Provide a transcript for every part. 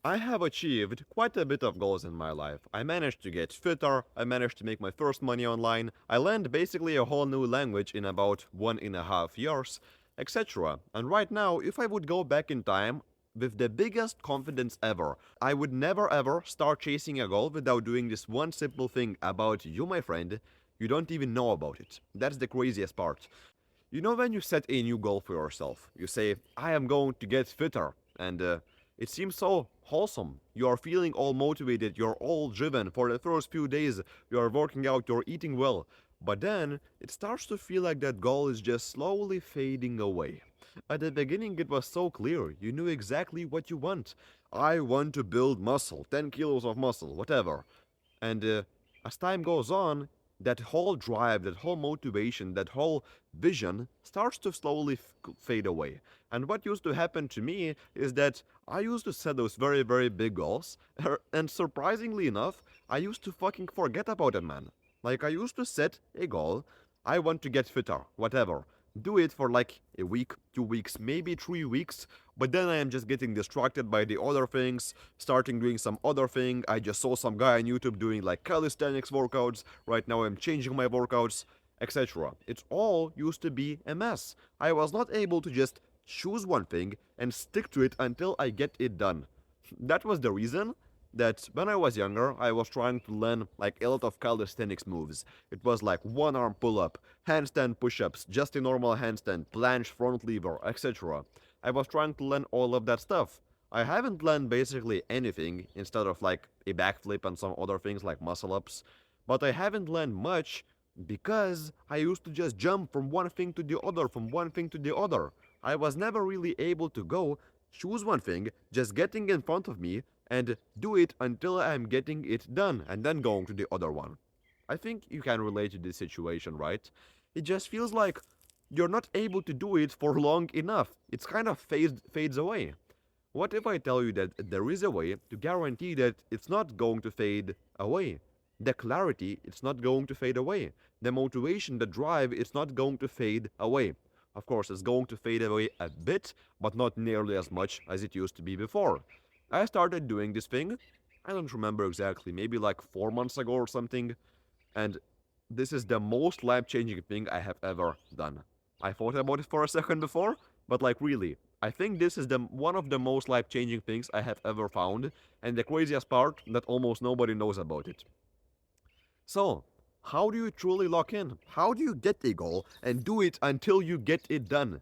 I have achieved quite a bit of goals in my life. I managed to get fitter, I managed to make my first money online, I learned basically a whole new language in about 1.5 years, etc. And right now, if I would go back in time, with the biggest confidence ever, I would never ever start chasing a goal without doing this one simple thing about you, my friend. You don't even know about it. That's the craziest part. You know, when you set a new goal for yourself, you say, I am going to get fitter, and it seems so wholesome. You are feeling all motivated, you're all driven. For the first few days, you are working out, you're eating well. But then, it starts to feel like that goal is just slowly fading away. At the beginning, it was so clear. You knew exactly what you want. I want to build muscle, 10 kilos of muscle, whatever. And as time goes on, that whole drive, that whole motivation, that whole vision starts to slowly fade away. And what used to happen to me is that I used to set those very, very big goals, and surprisingly enough, I used to fucking forget about it, man. Like, I used to set a goal, I want to get fitter, whatever. Do it for like a week, 2 weeks, maybe 3 weeks, but then I am just getting distracted by the other things, starting doing some other thing. I just saw some guy on YouTube doing like calisthenics workouts. Right now I'm changing my workouts, etc. It all used to be a mess. I was not able to just choose one thing and stick to it until I get it done. That was the reason that when I was younger, I was trying to learn like a lot of calisthenics moves. It was like one arm pull up, handstand push ups, just a normal handstand, planche, front lever, etc. I was trying to learn all of that stuff. I haven't learned basically anything instead of like a backflip and some other things like muscle ups, but I haven't learned much because I used to just jump from one thing to the other, from one thing to the other. I was never really able to go, choose one thing, just getting in front of me, and do it until I'm getting it done, and then going to the other one. I think you can relate to this situation, right? It just feels like you're not able to do it for long enough. It's kind of fades away. What if I tell you that there is a way to guarantee that it's not going to fade away? The clarity, it's not going to fade away. The motivation, the drive, it's not going to fade away. Of course, it's going to fade away a bit, but not nearly as much as it used to be before. I started doing this thing, I don't remember exactly, maybe like 4 months ago or something, and this is the most life changing thing I have ever done. I thought about it for a second before, but like really, I think this is the one of the most life changing things I have ever found, and the craziest part that almost nobody knows about it. So, how do you truly lock in? How do you get a goal and do it until you get it done?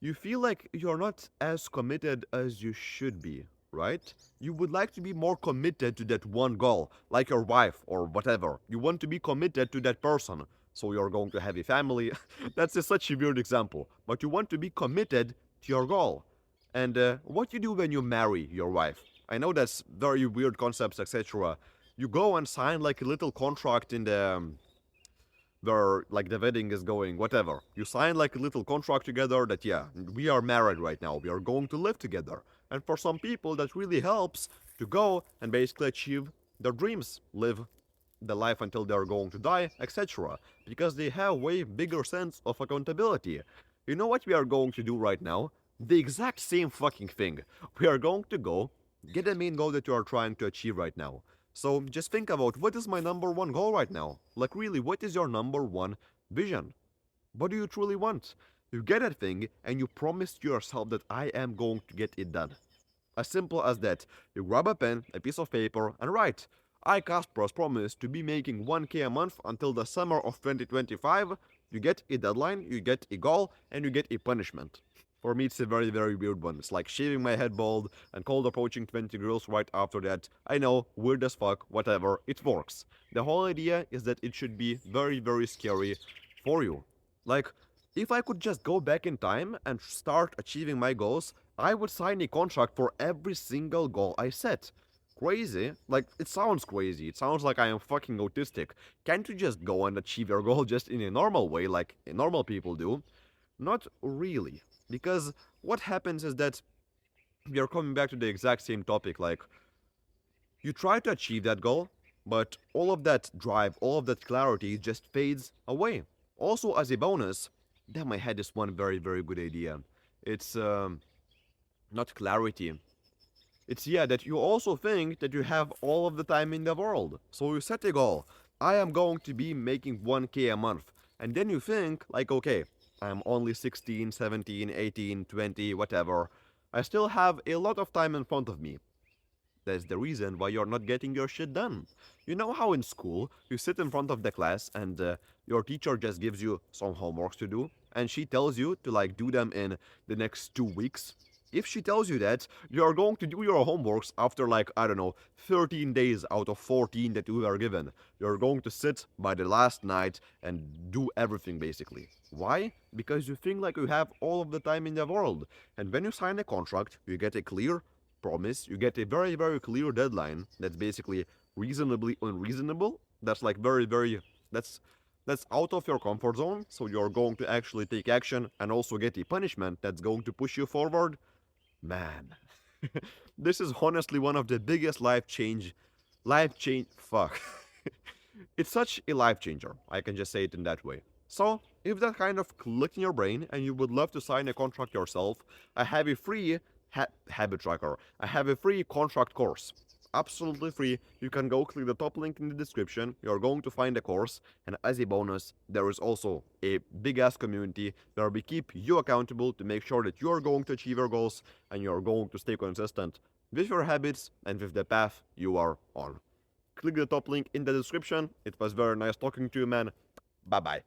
You feel like you're not as committed as you should be, right? You would like to be more committed to that one goal, like your wife or whatever. You want to be committed to that person. So you're going to have a family. That's such a weird example. But you want to be committed to your goal. And what you do when you marry your wife? I know that's very weird concepts, etc. You go and sign like a little contract in the where like the wedding is going, whatever. You sign like a little contract together that yeah, we are married right now. We are going to live together. And for some people that really helps to go and basically achieve their dreams, live the life until they are going to die, etc. Because they have way bigger sense of accountability. You know what we are going to do right now? The exact same fucking thing. We are going to go get the main goal that you are trying to achieve right now. So just think about what is my number one goal right now? Like really, what is your number one vision? What do you truly want? You get a thing and you promise yourself that I am going to get it done. As simple as that. You grab a pen, a piece of paper, and write. I, Kasparas, promise to be making 1k a month until the summer of 2025. You get a deadline, you get a goal, and you get a punishment. For me, it's a very, very weird one. It's like shaving my head bald and cold approaching 20 girls right after that. I know, weird as fuck, whatever, it works. The whole idea is that it should be very, very scary for you. Like, if I could just go back in time and start achieving my goals, I would sign a contract for every single goal I set. Crazy? Like, it sounds crazy. It sounds like I am fucking autistic. Can't you just go and achieve your goal just in a normal way, like normal people do? Not really. Because what happens is that we are coming back to the exact same topic. Like, you try to achieve that goal, but all of that drive, all of that clarity just fades away. Also, as a bonus, damn, I had this one very, very good idea. It's not clarity. It's yeah that you also think that you have all of the time in the world. So you set a goal. I am going to be making 1K a month. And then you think like okay, I'm only 16, 17, 18, 20, whatever. I still have a lot of time in front of me. That's the reason why you're not getting your shit done. You know how in school you sit in front of the class and your teacher just gives you some homeworks to do and she tells you to like do them in the next 2 weeks? If she tells you that, you're going to do your homeworks after like, I don't know, 13 days out of 14 that you were given. You're going to sit by the last night and do everything basically. Why? Because you think like you have all of the time in the world. And when you sign a contract, you get a clear promise, you get a very, very clear deadline that's basically reasonably unreasonable. That's like that's that's out of your comfort zone, so you're going to actually take action and also get a punishment that's going to push you forward. Man, this is honestly one of the biggest fuck. It's such a life changer. I can just say it in that way. So, if that kind of clicked in your brain and you would love to sign a contract yourself, I have a free habit tracker. I have a free contract course. Absolutely free. You can go click the top link in the description. You're going to find the course. And as a bonus, there is also a big ass community where we keep you accountable to make sure that you're going to achieve your goals and you're going to stay consistent with your habits and with the path you are on. Click the top link in the description. It was very nice talking to you, man. Bye bye.